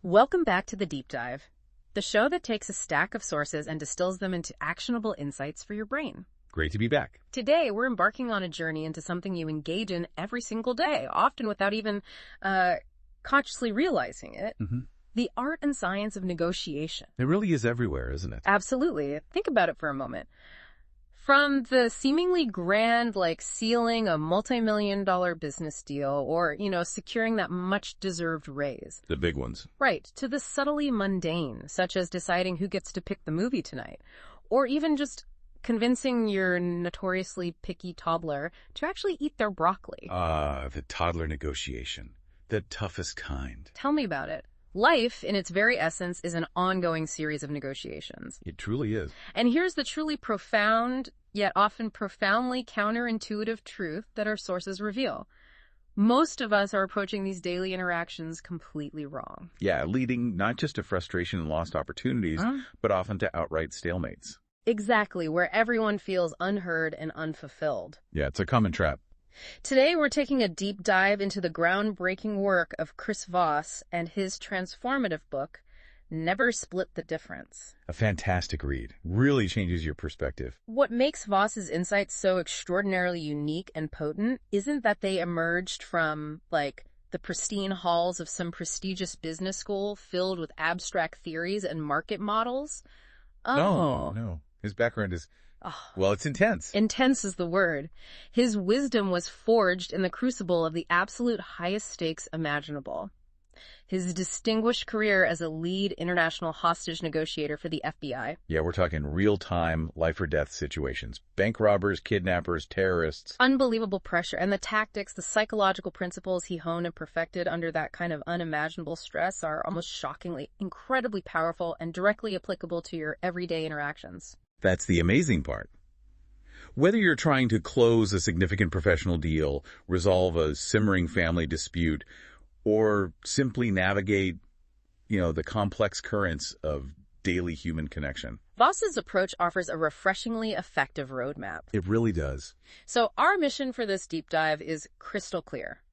Welcome back to The Deep Dive, the show that takes a stack of sources and distills them into actionable insights for your brain. Great to be back. Today, we're embarking on a journey into something you engage in every single day, often without even consciously realizing it. The art and science of negotiation. It really is everywhere, isn't it? Absolutely. Think about it for a moment. From the seemingly grand, like sealing a multi-million-dollar business deal or, securing that much-deserved raise. The big ones. Right. To the subtly mundane, such as deciding who gets to pick the movie tonight. Or even just convincing your notoriously picky toddler to actually eat their broccoli. The toddler negotiation. The toughest kind. Tell me about it. Life, in its very essence, is an ongoing series of negotiations. It truly is. And here's the truly profound, yet often profoundly counterintuitive truth that our sources reveal. Most of us are approaching these daily interactions completely wrong. Yeah, leading not just to frustration and lost opportunities, but often to outright stalemates. Exactly, where everyone feels unheard and unfulfilled. Yeah, it's a common trap. Today, we're taking a deep dive into the groundbreaking work of Chris Voss and his transformative book, Never Split the Difference. A fantastic read. Really changes your perspective. What makes Voss's insights so extraordinarily unique and potent isn't that they emerged from, the pristine halls of some prestigious business school filled with abstract theories and market models. No. His background is... Well, it's intense. Intense is the word. His wisdom was forged in the crucible of the absolute highest stakes imaginable. His distinguished career as a lead international hostage negotiator for the FBI. Yeah, we're talking real-time, life-or-death situations. Bank robbers, kidnappers, terrorists. Unbelievable pressure. And the tactics, the psychological principles he honed and perfected under that kind of unimaginable stress are almost shockingly, incredibly powerful and directly applicable to your everyday interactions. That's the amazing part. Whether you're trying to close a significant professional deal, resolve a simmering family dispute, or simply navigate, the complex currents of daily human connection. Voss's approach offers a refreshingly effective roadmap. It really does. So our mission for this deep dive is crystal clear.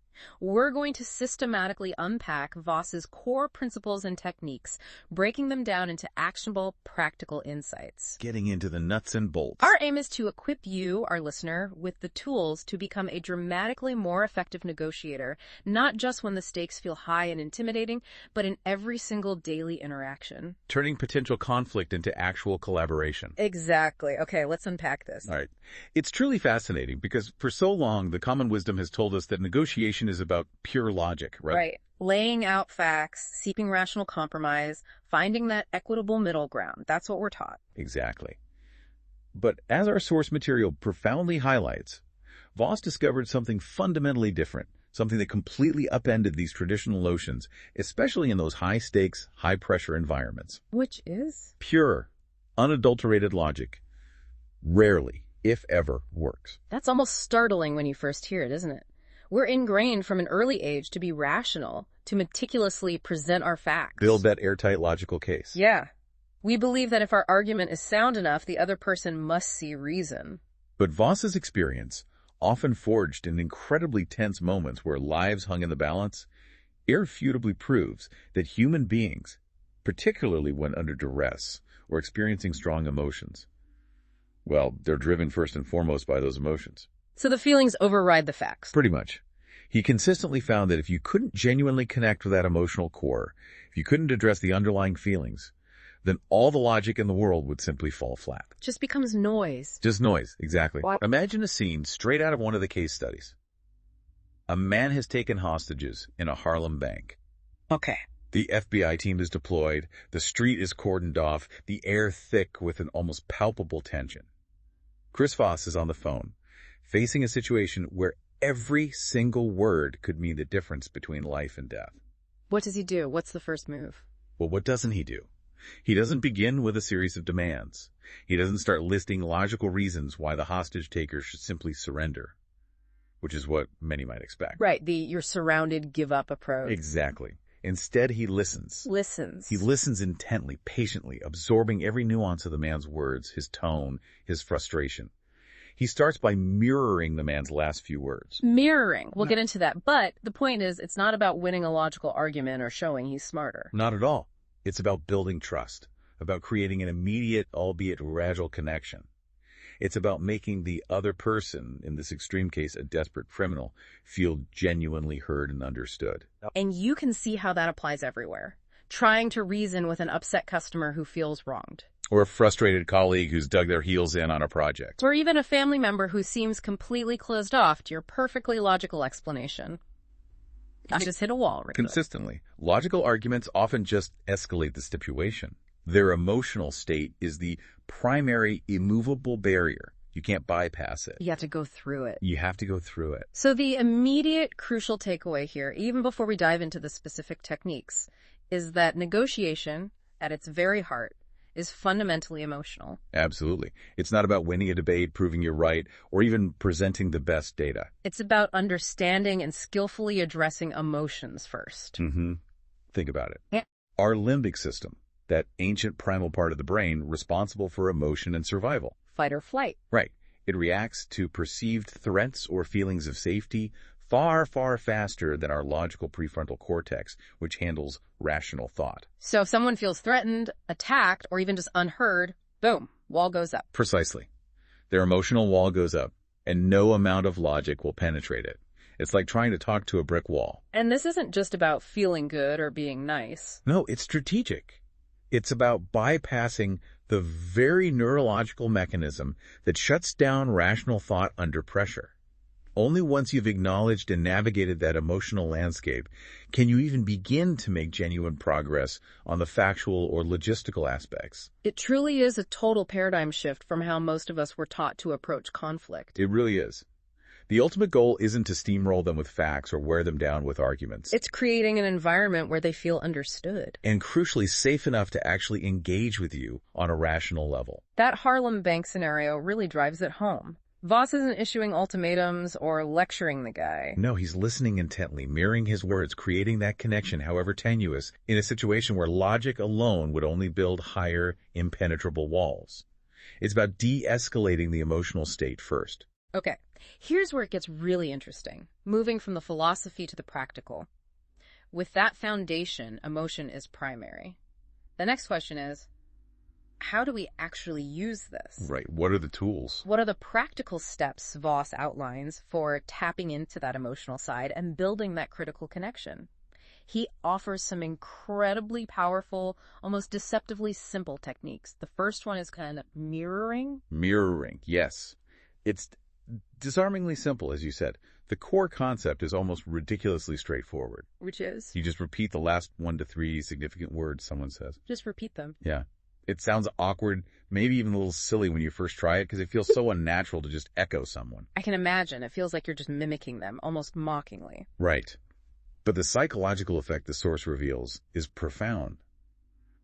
We're going to systematically unpack Voss's core principles and techniques, breaking them down into actionable, practical insights. Getting into the nuts and bolts. Our aim is to equip you, our listener, with the tools to become a dramatically more effective negotiator, not just when the stakes feel high and intimidating, but in every single daily interaction. Turning potential conflict into actual collaboration. Exactly. Okay, let's unpack this. All right. It's truly fascinating because for so long, the common wisdom has told us that negotiation is about pure logic, right? Right. Laying out facts, seeking rational compromise, finding that equitable middle ground. That's what we're taught. Exactly. But as our source material profoundly highlights, Voss discovered something fundamentally different, something that completely upended these traditional notions, especially in those high-stakes, high-pressure environments. Which is? Pure, unadulterated logic rarely, if ever, works. That's almost startling when you first hear it, isn't it? We're ingrained from an early age to be rational, to meticulously present our facts. Build that airtight logical case. Yeah. We believe that if our argument is sound enough, the other person must see reason. But Voss's experience, often forged in incredibly tense moments where lives hung in the balance, irrefutably proves that human beings, particularly when under duress or experiencing strong emotions, they're driven first and foremost by those emotions. So the feelings override the facts. Pretty much. He consistently found that if you couldn't genuinely connect with that emotional core, if you couldn't address the underlying feelings, then all the logic in the world would simply fall flat. Just becomes noise. Just noise, exactly. What? Imagine a scene straight out of one of the case studies. A man has taken hostages in a Harlem bank. Okay. The FBI team is deployed, the street is cordoned off, the air thick with an almost palpable tension. Chris Voss is on the phone, facing a situation where every single word could mean the difference between life and death. What does he do? What's the first move? Well, what doesn't he do? He doesn't begin with a series of demands. He doesn't start listing logical reasons why the hostage takers should simply surrender, which is what many might expect. Right, the you're surrounded, give up approach. Exactly. Instead, he listens. He listens intently, patiently, absorbing every nuance of the man's words, his tone, his frustration. He starts by mirroring the man's last few words. Mirroring. We'll get into that. But the point is, it's not about winning a logical argument or showing he's smarter. Not at all. It's about building trust, about creating an immediate, albeit fragile, connection. It's about making the other person, in this extreme case a desperate criminal, feel genuinely heard and understood. And you can see how that applies everywhere. Trying to reason with an upset customer who feels wronged. Or a frustrated colleague who's dug their heels in on a project. Or even a family member who seems completely closed off to your perfectly logical explanation. You just hit a wall, right? Consistently. Logical arguments often just escalate the situation. Their emotional state is the primary immovable barrier. You can't bypass it. You have to go through it. You have to go through it. So the immediate crucial takeaway here, even before we dive into the specific techniques, is that negotiation, at its very heart, is fundamentally emotional. Absolutely. It's not about winning a debate, proving you're right, or even presenting the best data. It's about understanding and skillfully addressing emotions first. Think about it. Yeah. Our limbic system, that ancient primal part of the brain responsible for emotion and survival. Fight or flight. Right. It reacts to perceived threats or feelings of safety far, far faster than our logical prefrontal cortex, which handles rational thought. So if someone feels threatened, attacked, or even just unheard, boom, wall goes up. Precisely. Their emotional wall goes up, and no amount of logic will penetrate it. It's like trying to talk to a brick wall. And this isn't just about feeling good or being nice. No, it's strategic. It's about bypassing the very neurological mechanism that shuts down rational thought under pressure. Only once you've acknowledged and navigated that emotional landscape can you even begin to make genuine progress on the factual or logistical aspects. It truly is a total paradigm shift from how most of us were taught to approach conflict. It really is. The ultimate goal isn't to steamroll them with facts or wear them down with arguments. It's creating an environment where they feel understood. And crucially, safe enough to actually engage with you on a rational level. That Harlem Bank scenario really drives it home. Voss isn't issuing ultimatums or lecturing the guy. No, he's listening intently, mirroring his words, creating that connection, however tenuous, in a situation where logic alone would only build higher, impenetrable walls. It's about de-escalating the emotional state first. Okay, here's where it gets really interesting, moving from the philosophy to the practical. With that foundation, emotion is primary. The next question is, how do we actually use this? Right. What are the tools? What are the practical steps Voss outlines for tapping into that emotional side and building that critical connection? He offers some incredibly powerful, almost deceptively simple techniques. The first one is kind of mirroring. Mirroring, yes. It's disarmingly simple, as you said. The core concept is almost ridiculously straightforward. Which is? You just repeat the last 1 to 3 significant words someone says. Just repeat them. Yeah. It sounds awkward, maybe even a little silly when you first try it, because it feels so unnatural to just echo someone. I can imagine. It feels like you're just mimicking them, almost mockingly. Right. But the psychological effect the source reveals is profound.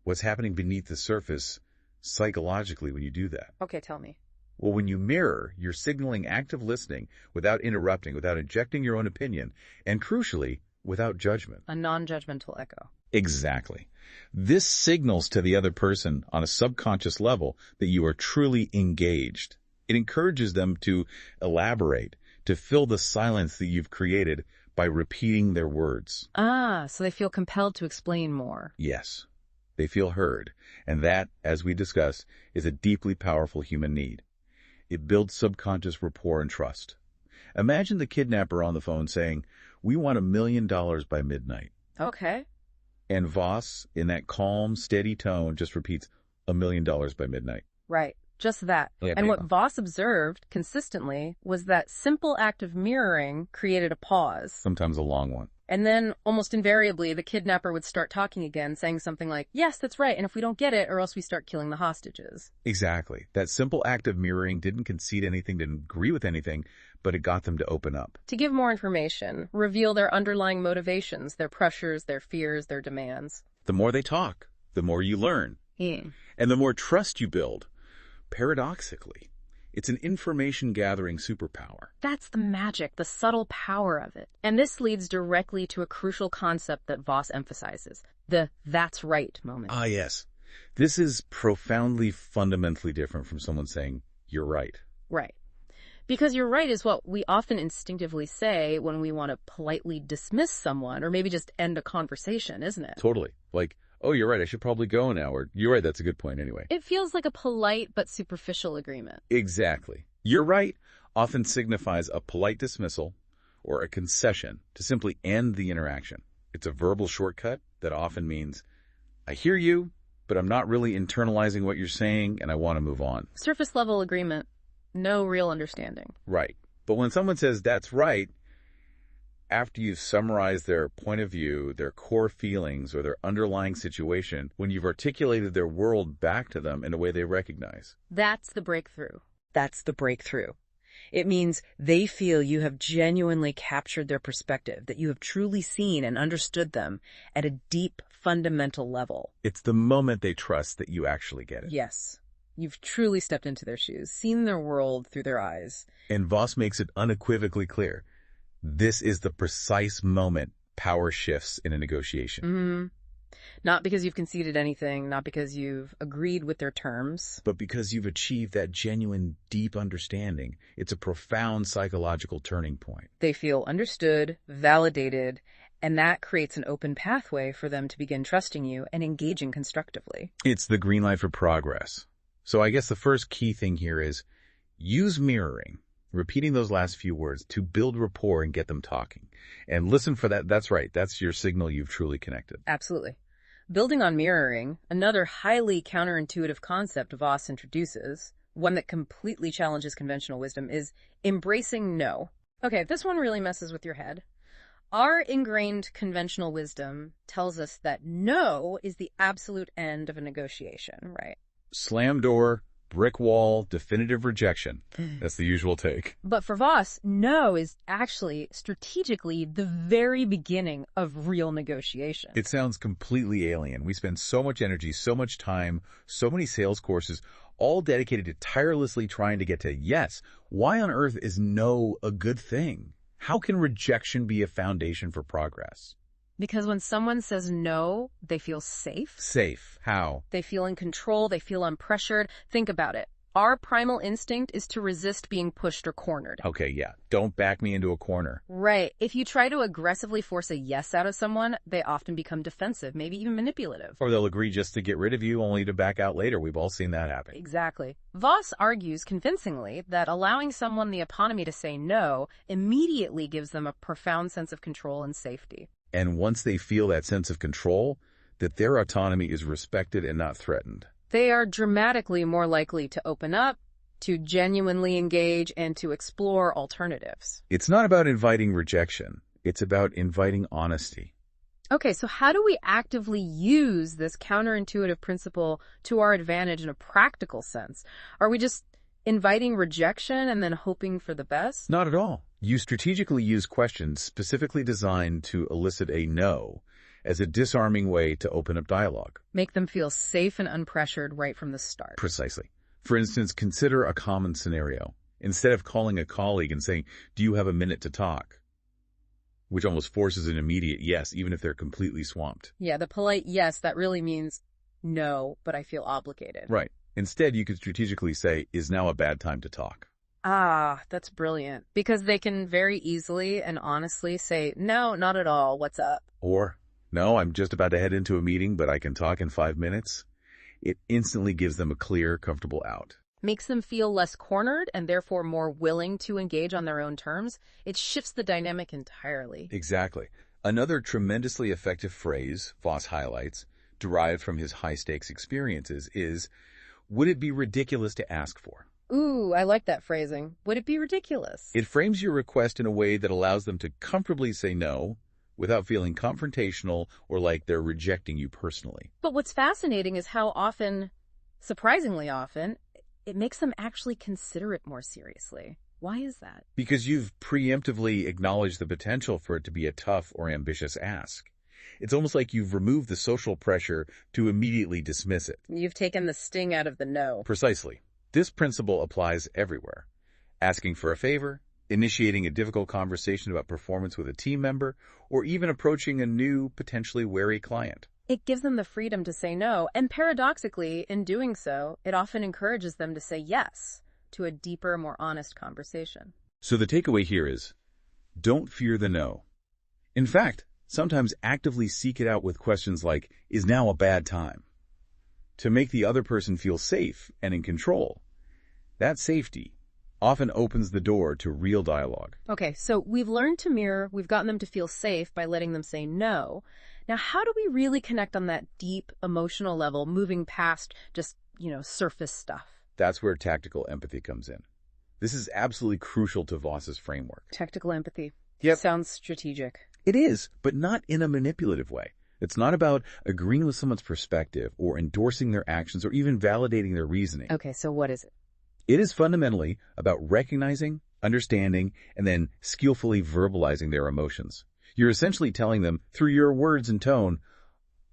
What's happening beneath the surface psychologically when you do that? Okay, tell me. Well, when you mirror, you're signaling active listening without interrupting, without injecting your own opinion, and crucially, without judgment. A non-judgmental echo. Exactly. This signals to the other person on a subconscious level that you are truly engaged. It encourages them to elaborate, to fill the silence that you've created by repeating their words. Ah, so they feel compelled to explain more. Yes, they feel heard. And that, as we discussed, is a deeply powerful human need. It builds subconscious rapport and trust. Imagine the kidnapper on the phone saying, "We want $1 million by midnight." Okay. And Voss, in that calm, steady tone, just repeats, $1 million by midnight. Right. Just that. Yeah, and what Voss observed consistently was that simple act of mirroring created a pause. Sometimes a long one. And then, almost invariably, the kidnapper would start talking again, saying something like, "Yes, that's right, and if we don't get it, or else we start killing the hostages." Exactly. That simple act of mirroring didn't concede anything, didn't agree with anything, but it got them to open up. To give more information, reveal their underlying motivations, their pressures, their fears, their demands. The more they talk, the more you learn. Yeah. And the more trust you build. Paradoxically, it's an information-gathering superpower. That's the magic, the subtle power of it. And this leads directly to a crucial concept that Voss emphasizes, the "that's right" moment. Ah, yes. This is profoundly, fundamentally different from someone saying, "You're right." Right. Because you're right is what we often instinctively say when we want to politely dismiss someone or maybe just end a conversation, isn't it? Totally. Like, oh, you're right, I should probably go now, or you're right, that's a good point anyway. It feels like a polite but superficial agreement. Exactly. You're right often signifies a polite dismissal or a concession to simply end the interaction. It's a verbal shortcut that often means, I hear you, but I'm not really internalizing what you're saying, and I want to move on. Surface level agreement, no real understanding. Right. But when someone says that's right, after you've summarized their point of view, their core feelings, or their underlying situation, when you've articulated their world back to them in a way they recognize. That's the breakthrough. That's the breakthrough. It means they feel you have genuinely captured their perspective, that you have truly seen and understood them at a deep, fundamental level. It's the moment they trust that you actually get it. Yes. You've truly stepped into their shoes, seen their world through their eyes. And Voss makes it unequivocally clear. This is the precise moment power shifts in a negotiation. Mm-hmm. Not because you've conceded anything, not because you've agreed with their terms. But because you've achieved that genuine, deep understanding. It's a profound psychological turning point. They feel understood, validated, and that creates an open pathway for them to begin trusting you and engaging constructively. It's the green light for progress. So I guess the first key thing here is use mirroring, repeating those last few words to build rapport and get them talking. And listen for that. That's right. That's your signal you've truly connected. Absolutely. Building on mirroring, another highly counterintuitive concept Voss introduces, one that completely challenges conventional wisdom, is embracing no. Okay, this one really messes with your head. Our ingrained conventional wisdom tells us that no is the absolute end of a negotiation, right? Slam door, brick wall, definitive rejection. That's the usual take. But for Voss, no is actually strategically the very beginning of real negotiation. It sounds completely alien. We spend so much energy, so much time, so many sales courses, all dedicated to tirelessly trying to get to yes. Why on earth is no a good thing? How can rejection be a foundation for progress? Because when someone says no, they feel safe. Safe. How? They feel in control. They feel unpressured. Think about it. Our primal instinct is to resist being pushed or cornered. Okay, yeah. Don't back me into a corner. Right. If you try to aggressively force a yes out of someone, they often become defensive, maybe even manipulative. Or they'll agree just to get rid of you, only to back out later. We've all seen that happen. Exactly. Voss argues convincingly that allowing someone the autonomy to say no immediately gives them a profound sense of control and safety. And once they feel that sense of control, that their autonomy is respected and not threatened, they are dramatically more likely to open up, to genuinely engage, and to explore alternatives. It's not about inviting rejection. It's about inviting honesty. Okay, so how do we actively use this counterintuitive principle to our advantage in a practical sense? Are we just inviting rejection and then hoping for the best? Not at all. You strategically use questions specifically designed to elicit a no as a disarming way to open up dialogue. Make them feel safe and unpressured right from the start. Precisely. For instance, consider a common scenario. Instead of calling a colleague and saying, "Do you have a minute to talk?" which almost forces an immediate yes, even if they're completely swamped. Yeah, the polite yes, that really means no, but I feel obligated. Right. Instead, you could strategically say, "Is now a bad time to talk?" Ah, that's brilliant. Because they can very easily and honestly say, no, not at all, what's up? Or, "No, I'm just about to head into a meeting, but I can talk in 5 minutes." It instantly gives them a clear, comfortable out. Makes them feel less cornered and therefore more willing to engage on their own terms. It shifts the dynamic entirely. Exactly. Another tremendously effective phrase Voss highlights, derived from his high-stakes experiences, is, "Would it be ridiculous to ask for?" Ooh, I like that phrasing. Would it be ridiculous? It frames your request in a way that allows them to comfortably say no without feeling confrontational or like they're rejecting you personally. But what's fascinating is how often, surprisingly often, it makes them actually consider it more seriously. Why is that? Because you've preemptively acknowledged the potential for it to be a tough or ambitious ask. It's almost like you've removed the social pressure to immediately dismiss it. You've taken the sting out of the no. Precisely. This principle applies everywhere. Asking for a favor, initiating a difficult conversation about performance with a team member, or even approaching a new, potentially wary client. It gives them the freedom to say no, and paradoxically, in doing so, it often encourages them to say yes. to a deeper, more honest conversation. So the takeaway here is, don't fear the no. In fact, sometimes actively seek it out with questions like, is now a bad time? To make the other person feel safe and in control. That safety often opens the door to real dialogue. Okay, so we've learned to mirror, we've gotten them to feel safe by letting them say no. Now, how do we really connect on that deep emotional level, moving past just, surface stuff? That's where tactical empathy comes in. This is absolutely crucial to Voss's framework. Tactical empathy. Yep. Sounds strategic. It is, but not in a manipulative way. It's not about agreeing with someone's perspective or endorsing their actions or even validating their reasoning. Okay, so what is it? It is fundamentally about recognizing, understanding, and then skillfully verbalizing their emotions. You're essentially telling them, through your words and tone,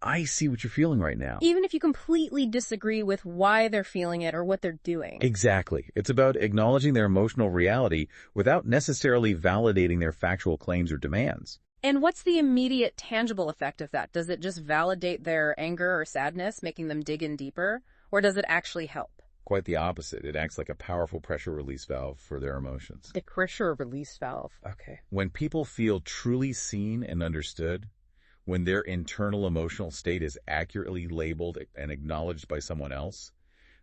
I see what you're feeling right now. Even if you completely disagree with why they're feeling it or what they're doing. Exactly. It's about acknowledging their emotional reality without necessarily validating their factual claims or demands. And what's the immediate tangible effect of that? Does it just validate their anger or sadness, making them dig in deeper? Or does it actually help? Quite the opposite. It acts like a powerful pressure release valve for their emotions. The pressure release valve. Okay. When people feel truly seen and understood, when their internal emotional state is accurately labeled and acknowledged by someone else,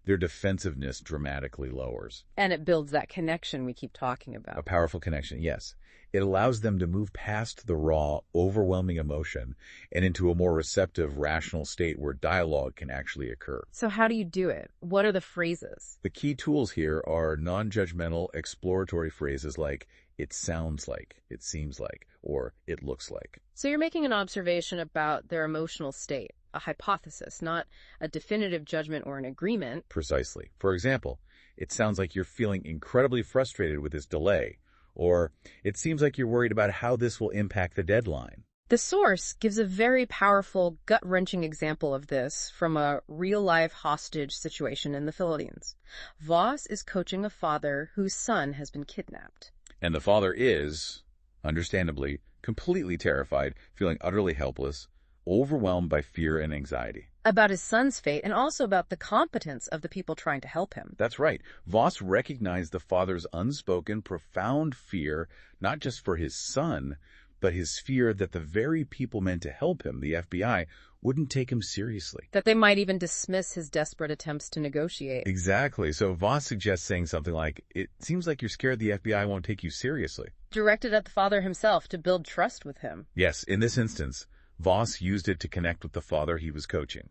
their defensiveness dramatically lowers. And it builds that connection we keep talking about. A powerful connection, yes. It allows them to move past the raw, overwhelming emotion and into a more receptive, rational state where dialogue can actually occur. So how do you do it? What are the phrases? The key tools here are non-judgmental, exploratory phrases like, it sounds like, it seems like, or it looks like. So you're making an observation about their emotional state, a hypothesis, not a definitive judgment or an agreement. Precisely. For example, it sounds like you're feeling incredibly frustrated with this delay, or it seems like you're worried about how this will impact the deadline. The source gives a very powerful, gut-wrenching example of this from a real-life hostage situation in the Philippines. Voss is coaching a father whose son has been kidnapped. And the father is, understandably, completely terrified, feeling utterly helpless, overwhelmed by fear and anxiety. About his son's fate and also about the competence of the people trying to help him. That's right. Voss recognized the father's unspoken, profound fear, not just for his son, but his fear that the very people meant to help him, the FBI, wouldn't take him seriously. That they might even dismiss his desperate attempts to negotiate. Exactly. So Voss suggests saying something like, it seems like you're scared the FBI won't take you seriously. Directed at the father himself to build trust with him. Yes, in this instance, Voss used it to connect with the father he was coaching.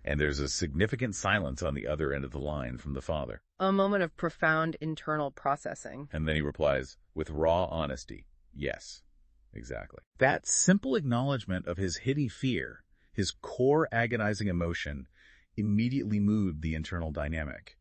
And there's a significant silence on the other end of the line from the father. A moment of profound internal processing. And then he replies, with raw honesty, yes, exactly. That simple acknowledgement of his hidden fear, his core agonizing emotion, immediately moved the internal dynamic.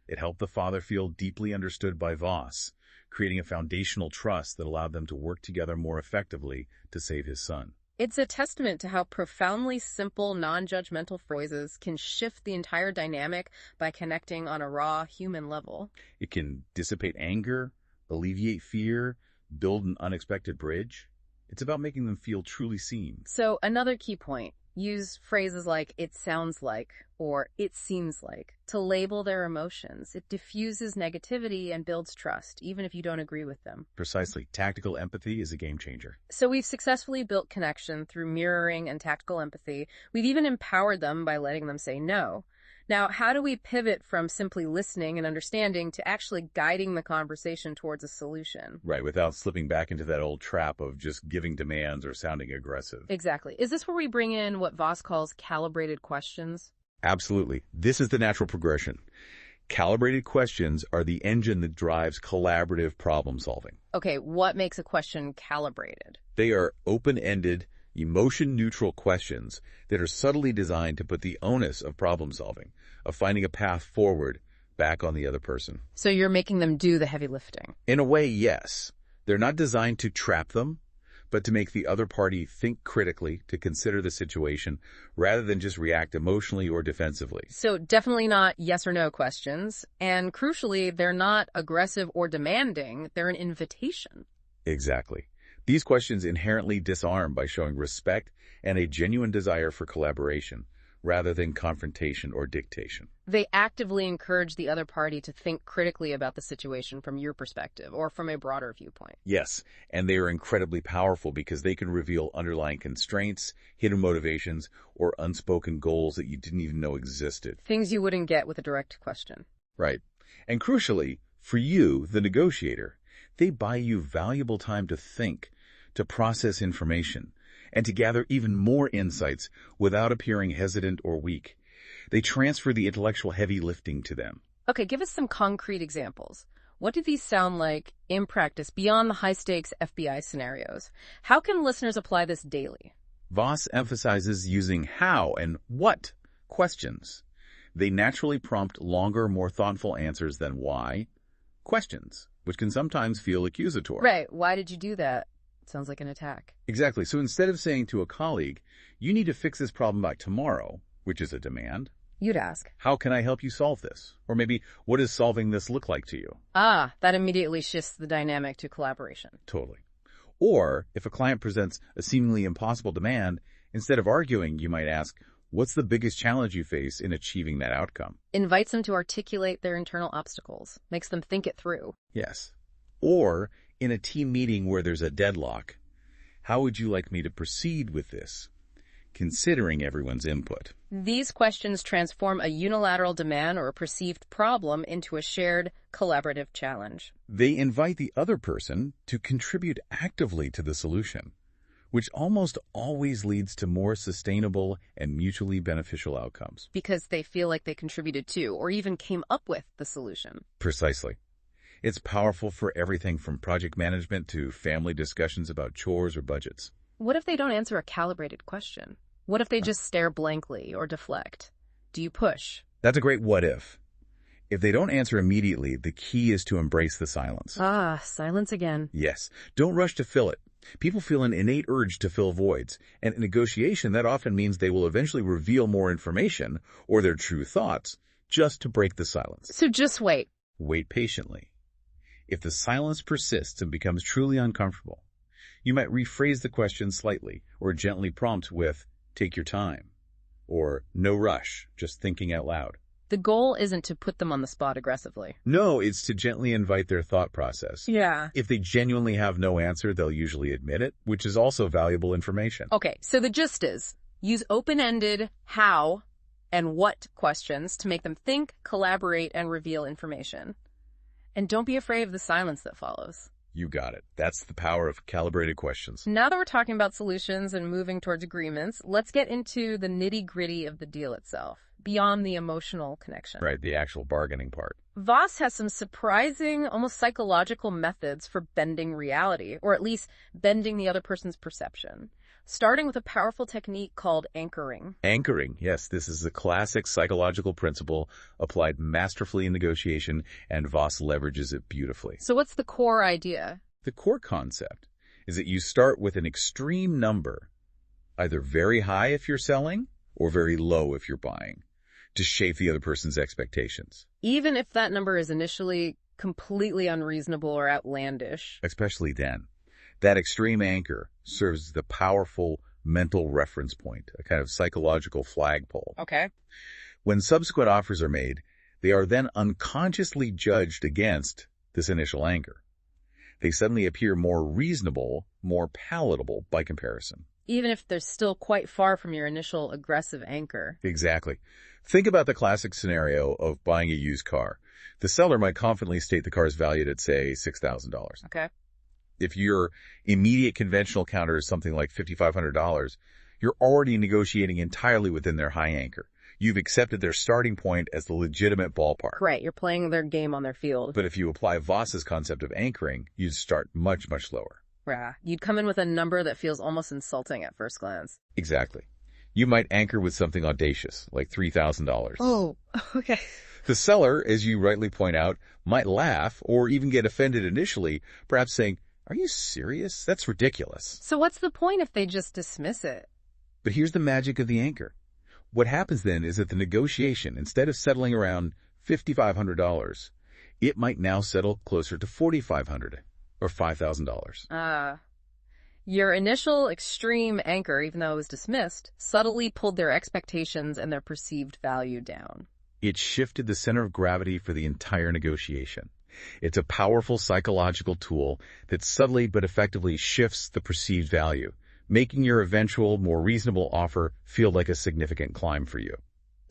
It helped the father feel deeply understood by Voss, creating a foundational trust that allowed them to work together more effectively to save his son. It's a testament to how profoundly simple, non-judgmental phrases can shift the entire dynamic by connecting on a raw human level. It can dissipate anger, alleviate fear, build an unexpected bridge. It's about making them feel truly seen. So another key point, use phrases like it sounds like or it seems like to label their emotions. It diffuses negativity and builds trust, even if you don't agree with them. Precisely. Tactical empathy is a game changer. So we've successfully built connection through mirroring and tactical empathy. We've even empowered them by letting them say no. Now, how do we pivot from simply listening and understanding to actually guiding the conversation towards a solution? Right, without slipping back into that old trap of just giving demands or sounding aggressive. Exactly. Is this where we bring in what Voss calls calibrated questions? Absolutely. This is the natural progression. Calibrated questions are the engine that drives collaborative problem solving. Okay, what makes a question calibrated? They are open-ended, emotion-neutral questions that are subtly designed to put the onus of problem solving, of finding a path forward, back on the other person. So you're making them do the heavy lifting? In a way, yes. They're not designed to trap them, but to make the other party think critically, to consider the situation, rather than just react emotionally or defensively. So definitely not yes or no questions. And crucially, they're not aggressive or demanding. They're an invitation. Exactly. These questions inherently disarm by showing respect and a genuine desire for collaboration, rather than confrontation or dictation. They actively encourage the other party to think critically about the situation from your perspective or from a broader viewpoint. Yes, and they are incredibly powerful because they can reveal underlying constraints, hidden motivations, or unspoken goals that you didn't even know existed. Things you wouldn't get with a direct question. Right. And crucially, for you, the negotiator, they buy you valuable time to think, to process information, and to gather even more insights without appearing hesitant or weak. They transfer the intellectual heavy lifting to them. Okay, give us some concrete examples. What do these sound like in practice beyond the high-stakes FBI scenarios? How can listeners apply this daily? Voss emphasizes using how and what questions. They naturally prompt longer, more thoughtful answers than why questions, which can sometimes feel accusatory. Right. Why did you do that? Sounds like an attack. Exactly. So instead of saying to a colleague, you need to fix this problem by tomorrow, which is a demand, You'd ask, how can I help you solve this? Or maybe, what does solving this look like to you? Ah, that immediately shifts the dynamic to collaboration. Totally. Or, if a client presents a seemingly impossible demand, instead of arguing, you might ask, what's the biggest challenge you face in achieving that outcome? Invites them to articulate their internal obstacles, makes them think it through. Yes. Or, in a team meeting where there's a deadlock, how would you like me to proceed with this? Considering everyone's input. These questions transform a unilateral demand or a perceived problem into a shared, collaborative challenge. They invite the other person to contribute actively to the solution, which almost always leads to more sustainable and mutually beneficial outcomes. Because they feel like they contributed to, or even came up with, the solution. Precisely. It's powerful for everything from project management to family discussions about chores or budgets. What if they don't answer a calibrated question? What if they just stare blankly or deflect? Do you push? That's a great what if. If they don't answer immediately, the key is to embrace the silence. Ah, silence again. Yes. Don't rush to fill it. People feel an innate urge to fill voids, and in negotiation, that often means they will eventually reveal more information, or their true thoughts, just to break the silence. So just wait. Wait patiently. If the silence persists and becomes truly uncomfortable, you might rephrase the question slightly, or gently prompt with, take your time, or no rush, just thinking out loud. The goal isn't to put them on the spot aggressively. No, it's to gently invite their thought process. Yeah. If they genuinely have no answer, they'll usually admit it, which is also valuable information. Okay, so the gist is, use open-ended how and what questions to make them think, collaborate, and reveal information. And don't be afraid of the silence that follows. You got it. That's the power of calibrated questions. Now that we're talking about solutions and moving towards agreements, let's get into the nitty-gritty of the deal itself, beyond the emotional connection. Right, the actual bargaining part. Voss has some surprising, almost psychological methods for bending reality, or at least bending the other person's perception, starting with a powerful technique called anchoring. Anchoring, yes, this is a classic psychological principle applied masterfully in negotiation, and Voss leverages it beautifully. So what's the core idea? The core concept is that you start with an extreme number, either very high if you're selling or very low if you're buying, to shape the other person's expectations. Even if that number is initially completely unreasonable or outlandish. Especially then. That extreme anchor serves as the powerful mental reference point, a kind of psychological flagpole. Okay. When subsequent offers are made, they are then unconsciously judged against this initial anchor. They suddenly appear more reasonable, more palatable by comparison. Even if they're still quite far from your initial aggressive anchor. Exactly. Think about the classic scenario of buying a used car. The seller might confidently state the car is valued at, say, $6,000. Okay. If your immediate conventional counter is something like $5,500, you're already negotiating entirely within their high anchor. You've accepted their starting point as the legitimate ballpark. Right, you're playing their game on their field. But if you apply Voss's concept of anchoring, you'd start much, much lower. Yeah, you'd come in with a number that feels almost insulting at first glance. Exactly. You might anchor with something audacious, like $3,000. Oh, okay. The seller, as you rightly point out, might laugh or even get offended initially, perhaps saying, "Are you serious? That's ridiculous." So what's the point if they just dismiss it? But here's the magic of the anchor. What happens then is that the negotiation, instead of settling around $5,500, it might now settle closer to $4,500 or $5,000. Your initial extreme anchor, even though it was dismissed, subtly pulled their expectations and their perceived value down. It shifted the center of gravity for the entire negotiation. It's a powerful psychological tool that subtly but effectively shifts the perceived value, making your eventual, more reasonable offer feel like a significant climb for you.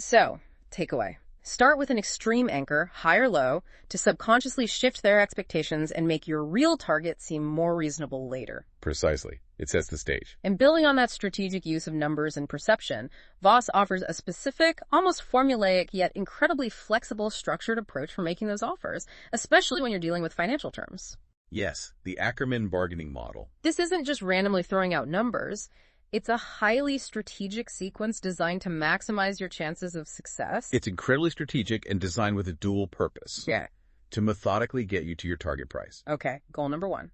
So, takeaway. Start with an extreme anchor, high or low, to subconsciously shift their expectations and make your real target seem more reasonable later. Precisely. It sets the stage. And building on that strategic use of numbers and perception, Voss offers a specific, almost formulaic, yet incredibly flexible, structured approach for making those offers, especially when you're dealing with financial terms. Yes, the Ackerman bargaining model. This isn't just randomly throwing out numbers. It's a highly strategic sequence designed to maximize your chances of success. It's incredibly strategic and designed with a dual purpose. Yeah. To methodically get you to your target price. Okay, goal number 1.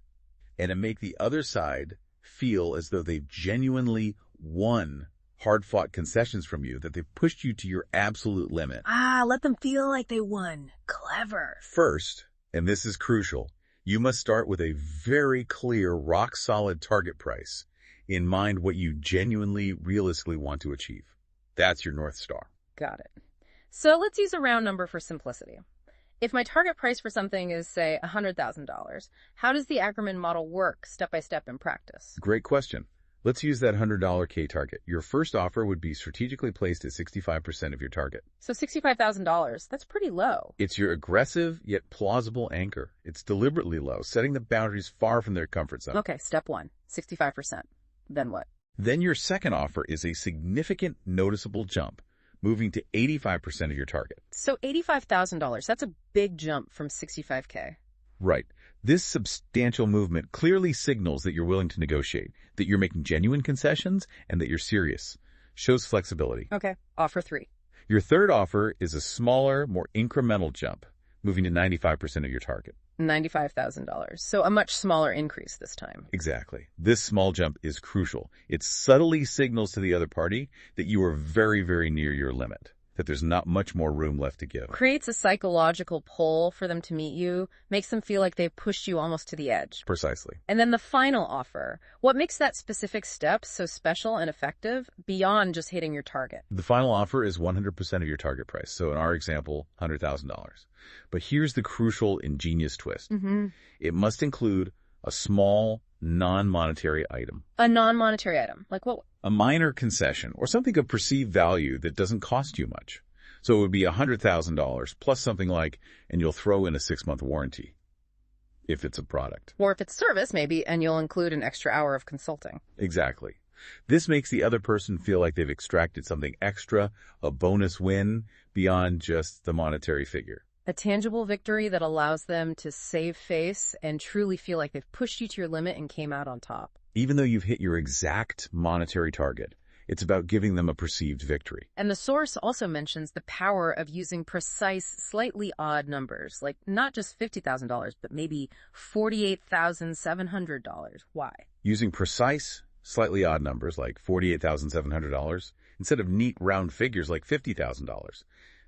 And to make the other side feel as though they've genuinely won hard-fought concessions from you, that they've pushed you to your absolute limit. Let them feel like they won. Clever. First, and this is crucial, you must start with a very clear, rock-solid target price in mind, what you genuinely, realistically want to achieve. That's your North Star. Got it. So let's use a round number for simplicity. If my target price for something is, say, $100,000, how does the Ackerman model work step-by-step in practice? Great question. Let's use that $100 K target. Your first offer would be strategically placed at 65% of your target. So $65,000, that's pretty low. It's your aggressive yet plausible anchor. It's deliberately low, setting the boundaries far from their comfort zone. Okay, step 1, 65%. Then what? Then your second offer is a significant, noticeable jump, moving to 85% of your target. So $85,000, that's a big jump from $65K. Right. This substantial movement clearly signals that you're willing to negotiate, that you're making genuine concessions, and that you're serious. Shows flexibility. Okay, offer 3. Your third offer is a smaller, more incremental jump, moving to 95% of your target. $95,000. So a much smaller increase this time. Exactly. This small jump is crucial. It subtly signals to the other party that you are very, very near your limit, that there's not much more room left to give. Creates a psychological pull for them to meet you, makes them feel like they've pushed you almost to the edge. Precisely. And then the final offer. What makes that specific step so special and effective beyond just hitting your target? The final offer is 100% of your target price. So in our example, $100,000. But here's the crucial, ingenious twist. It must include a small, non-monetary item. A non-monetary item? Like what? A minor concession or something of perceived value that doesn't cost you much. So it would be $100,000 plus something like, and you'll throw in a 6-month warranty if it's a product. Or if it's service, maybe, and you'll include an extra hour of consulting. Exactly. This makes the other person feel like they've extracted something extra, a bonus win beyond just the monetary figure. A tangible victory that allows them to save face and truly feel like they've pushed you to your limit and came out on top. Even though you've hit your exact monetary target, it's about giving them a perceived victory. And the source also mentions the power of using precise, slightly odd numbers, like not just $50,000, but maybe $48,700. Why? Using precise, slightly odd numbers like $48,700 instead of neat round figures like $50,000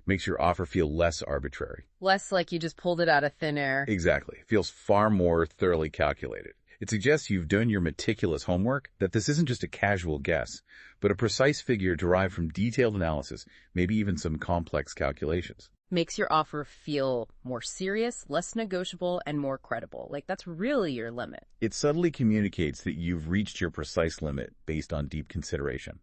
makes your offer feel less arbitrary. Less like you just pulled it out of thin air. Exactly. Feels far more thoroughly calculated. It suggests you've done your meticulous homework, that this isn't just a casual guess, but a precise figure derived from detailed analysis, maybe even some complex calculations. Makes your offer feel more serious, less negotiable, and more credible. Like that's really your limit. It subtly communicates that you've reached your precise limit based on deep consideration.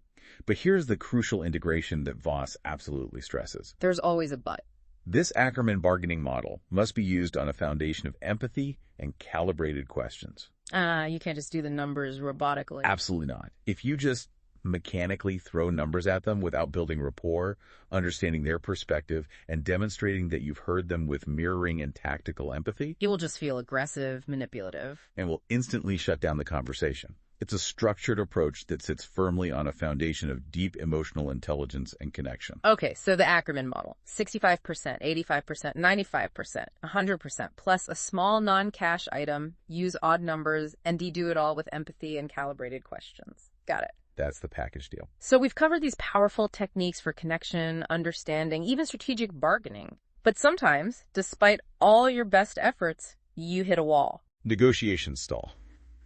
But here's the crucial integration that Voss absolutely stresses. There's always a but. This Ackerman bargaining model must be used on a foundation of empathy and calibrated questions. You can't just do the numbers robotically. Absolutely not. If you just mechanically throw numbers at them without building rapport, understanding their perspective, and demonstrating that you've heard them with mirroring and tactical empathy, you will just feel aggressive, manipulative, and will instantly shut down the conversation. It's a structured approach that sits firmly on a foundation of deep emotional intelligence and connection. Okay, so the Ackerman model, 65%, 85%, 95%, 100%, plus a small non-cash item, use odd numbers, and do it all with empathy and calibrated questions. Got it. That's the package deal. So we've covered these powerful techniques for connection, understanding, even strategic bargaining. But sometimes, despite all your best efforts, you hit a wall. Negotiation stall.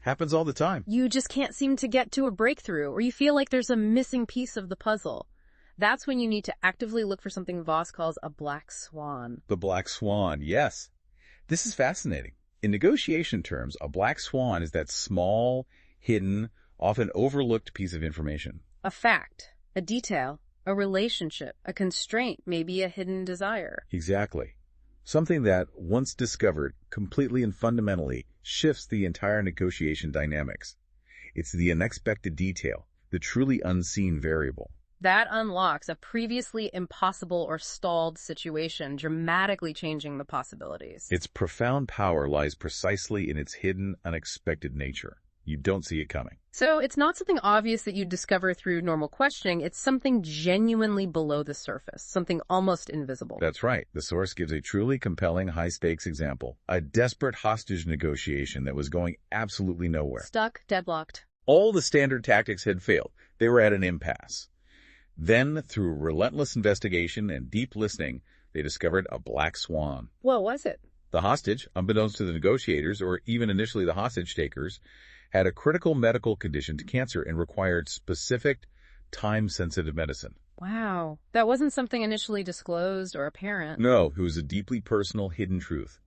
Happens all the time. You just can't seem to get to a breakthrough, or you feel like there's a missing piece of the puzzle. That's when you need to actively look for something Voss calls a black swan. The black swan, yes. This is fascinating. In negotiation terms, a black swan is that small, hidden, often overlooked piece of information. A fact, a detail, a relationship, a constraint, maybe a hidden desire. Exactly. Something that, once discovered, completely and fundamentally shifts the entire negotiation dynamics. It's the unexpected detail, the truly unseen variable. That unlocks a previously impossible or stalled situation, dramatically changing the possibilities. Its profound power lies precisely in its hidden, unexpected nature. You don't see it coming. So it's not something obvious that you discover through normal questioning. It's something genuinely below the surface, something almost invisible. That's right. The source gives a truly compelling, high-stakes example. A desperate hostage negotiation that was going absolutely nowhere. Stuck, deadlocked. All the standard tactics had failed. They were at an impasse. Then, through relentless investigation and deep listening, they discovered a black swan. What was it? The hostage, unbeknownst to the negotiators or even initially the hostage takers, had a critical medical condition to cancer and required specific, time-sensitive medicine. Wow. That wasn't something initially disclosed or apparent. No, it was a deeply personal, hidden truth.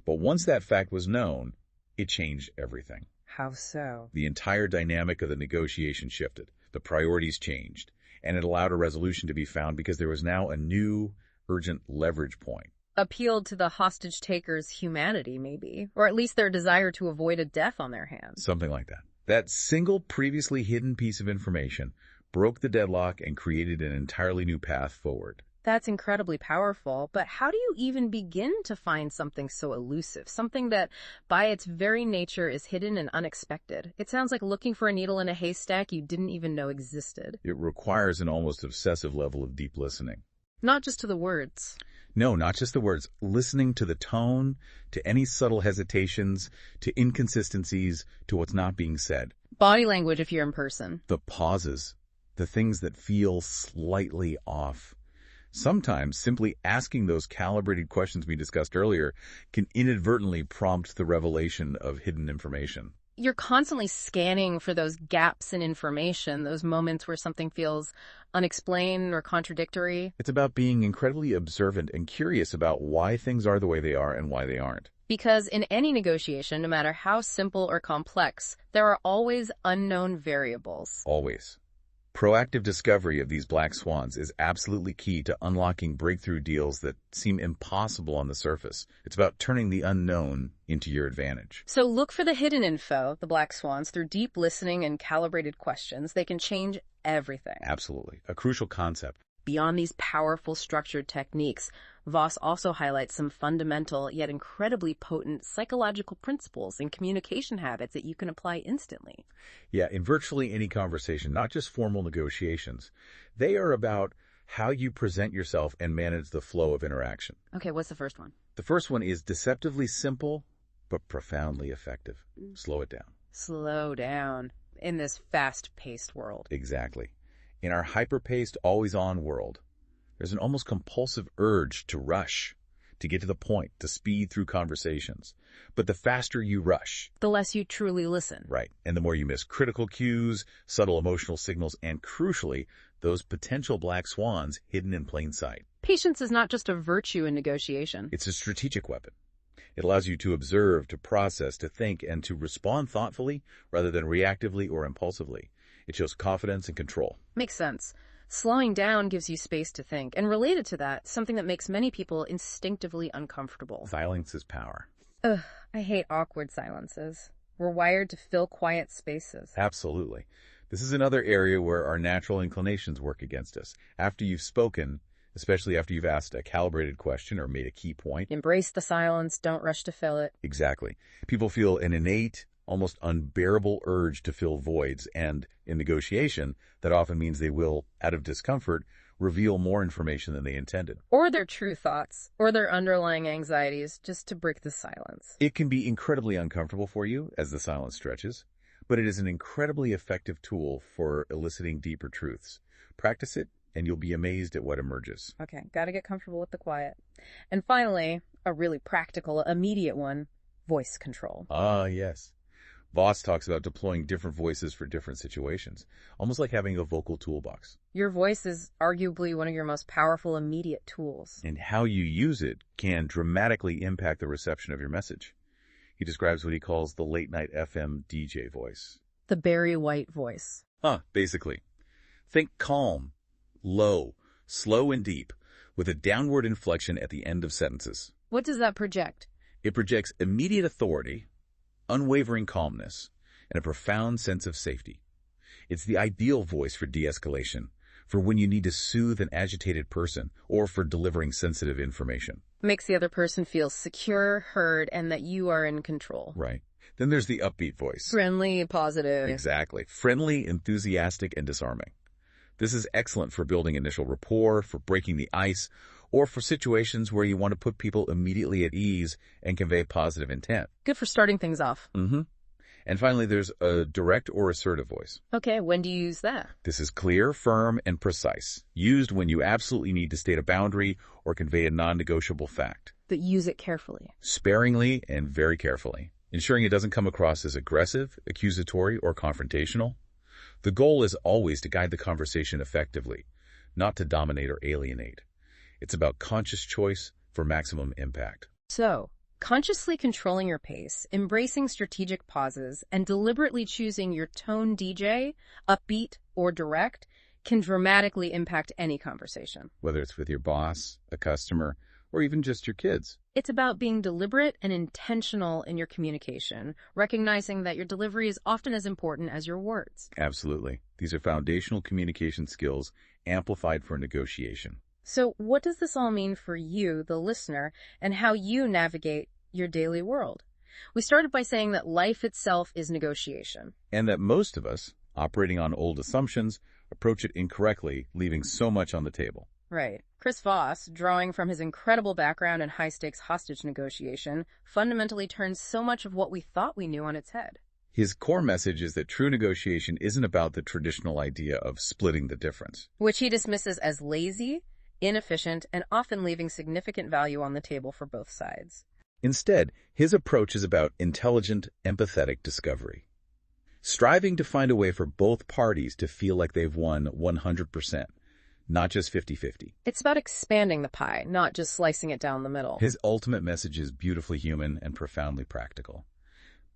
But once that fact was known, it changed everything. How so? The entire dynamic of the negotiation shifted. The priorities changed. And it allowed a resolution to be found because there was now a new, urgent leverage point. Appealed to the hostage takers' humanity, maybe, or at least their desire to avoid a death on their hands. Something like that. That single previously hidden piece of information broke the deadlock and created an entirely new path forward. That's incredibly powerful, but how do you even begin to find something so elusive, something that by its very nature is hidden and unexpected? It sounds like looking for a needle in a haystack you didn't even know existed. It requires an almost obsessive level of deep listening. Not just to the words. No, not just the words. Listening to the tone, to any subtle hesitations, to inconsistencies, to what's not being said. Body language if you're in person. The pauses, the things that feel slightly off. Sometimes simply asking those calibrated questions we discussed earlier can inadvertently prompt the revelation of hidden information. You're constantly scanning for those gaps in information, those moments where something feels unexplained or contradictory. It's about being incredibly observant and curious about why things are the way they are and why they aren't. Because in any negotiation, no matter how simple or complex, there are always unknown variables. Always. Proactive discovery of these black swans is absolutely key to unlocking breakthrough deals that seem impossible on the surface. It's about turning the unknown into your advantage. So look for the hidden info, the black swans, through deep listening and calibrated questions. They can change everything. Absolutely. A crucial concept. Beyond these powerful structured techniques, Voss also highlights some fundamental yet incredibly potent psychological principles and communication habits that you can apply instantly. Yeah, in virtually any conversation, not just formal negotiations, they are about how you present yourself and manage the flow of interaction. Okay, what's the first one? The first one is deceptively simple, but profoundly effective. Slow it down. Slow down in this fast-paced world. Exactly. In our hyper-paced, always-on world, there's an almost compulsive urge to rush, to get to the point, to speed through conversations. But the faster you rush, the less you truly listen. right, and the more you miss critical cues, subtle emotional signals, and crucially, those potential black swans hidden in plain sight. Patience is not just a virtue in negotiation. It's a strategic weapon. It allows you to observe, to process, to think, and to respond thoughtfully rather than reactively or impulsively. It shows confidence and control. Makes sense. Slowing down gives you space to think. And related to that, something that makes many people instinctively uncomfortable. Silence is power. Ugh, I hate awkward silences. We're wired to fill quiet spaces. Absolutely. This is another area where our natural inclinations work against us. After you've spoken, especially after you've asked a calibrated question or made a key point. Embrace the silence. Don't rush to fill it. Exactly. People feel an innate, almost unbearable urge to fill voids, and in negotiation, that often means they will, out of discomfort, reveal more information than they intended. Or their true thoughts, or their underlying anxieties, just to break the silence. It can be incredibly uncomfortable for you as the silence stretches, but it is an incredibly effective tool for eliciting deeper truths. Practice it, and you'll be amazed at what emerges. Okay, gotta get comfortable with the quiet. And finally, a really practical, immediate one, voice control. Ah, yes. Voss talks about deploying different voices for different situations, almost like having a vocal toolbox. Your voice is arguably one of your most powerful immediate tools. And how you use it can dramatically impact the reception of your message. He describes what he calls the late-night FM DJ voice. The Barry White voice. Basically. Think calm, low, slow and deep, with a downward inflection at the end of sentences. What does that project? It projects immediate authority, unwavering calmness, and a profound sense of safety. It's the ideal voice for de-escalation, for when you need to soothe an agitated person, or for delivering sensitive information. Makes the other person feel secure, heard, and that you are in control. Right. Then there's the upbeat voice. Friendly, positive. Exactly. Friendly, enthusiastic, and disarming. This is excellent for building initial rapport, for breaking the ice, or for situations where you want to put people immediately at ease and convey positive intent. Good for starting things off. And finally, there's a direct or assertive voice. Okay, when do you use that? This is clear, firm, and precise, used when you absolutely need to state a boundary or convey a non-negotiable fact. But use it carefully. Sparingly and very carefully, ensuring it doesn't come across as aggressive, accusatory, or confrontational. The goal is always to guide the conversation effectively, not to dominate or alienate. It's about conscious choice for maximum impact. So, consciously controlling your pace, embracing strategic pauses, and deliberately choosing your tone DJ, upbeat or direct, can dramatically impact any conversation. Whether it's with your boss, a customer, or even just your kids. It's about being deliberate and intentional in your communication, recognizing that your delivery is often as important as your words. Absolutely. These are foundational communication skills amplified for negotiation. So what does this all mean for you, the listener, and how you navigate your daily world? We started by saying that life itself is negotiation. And that most of us, operating on old assumptions, approach it incorrectly, leaving so much on the table. Right. Chris Voss, drawing from his incredible background in high-stakes hostage negotiation, fundamentally turns so much of what we thought we knew on its head. His core message is that true negotiation isn't about the traditional idea of splitting the difference, which he dismisses as lazy, inefficient, and often leaving significant value on the table for both sides. Instead, his approach is about intelligent, empathetic discovery, striving to find a way for both parties to feel like they've won 100%. Not just 50-50. It's about expanding the pie, not just slicing it down the middle. His ultimate message is beautifully human and profoundly practical.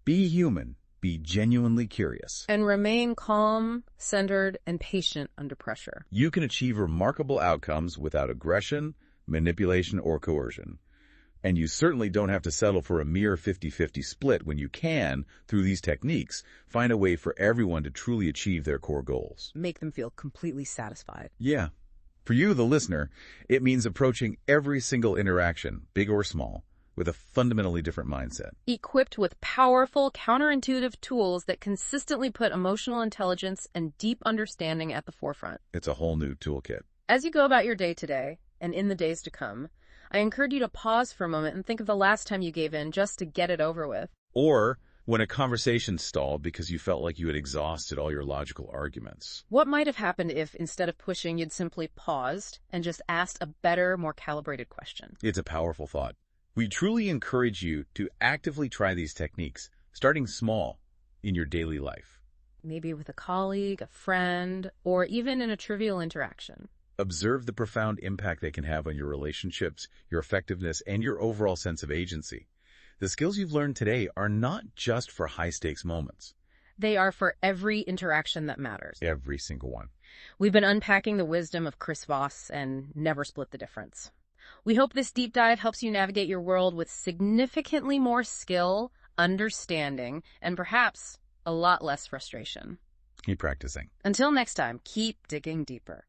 Be human, be genuinely curious, and remain calm, centered, and patient under pressure. You can achieve remarkable outcomes without aggression, manipulation, or coercion. And you certainly don't have to settle for a mere 50-50 split when you can, through these techniques, find a way for everyone to truly achieve their core goals. Make them feel completely satisfied. Yeah. For you, the listener, it means approaching every single interaction, big or small, with a fundamentally different mindset. Equipped with powerful, counterintuitive tools that consistently put emotional intelligence and deep understanding at the forefront. It's a whole new toolkit. As you go about your day today, and in the days to come, I encourage you to pause for a moment and think of the last time you gave in just to get it over with. Or when a conversation stalled because you felt like you had exhausted all your logical arguments. What might have happened if, instead of pushing, you'd simply paused and just asked a better, more calibrated question? It's a powerful thought. We truly encourage you to actively try these techniques, starting small in your daily life. Maybe with a colleague, a friend, or even in a trivial interaction. Observe the profound impact they can have on your relationships, your effectiveness, and your overall sense of agency. The skills you've learned today are not just for high-stakes moments. They are for every interaction that matters. Every single one. We've been unpacking the wisdom of Chris Voss and never split the difference. We hope this deep dive helps you navigate your world with significantly more skill, understanding, and perhaps a lot less frustration. Keep practicing. Until next time, keep digging deeper.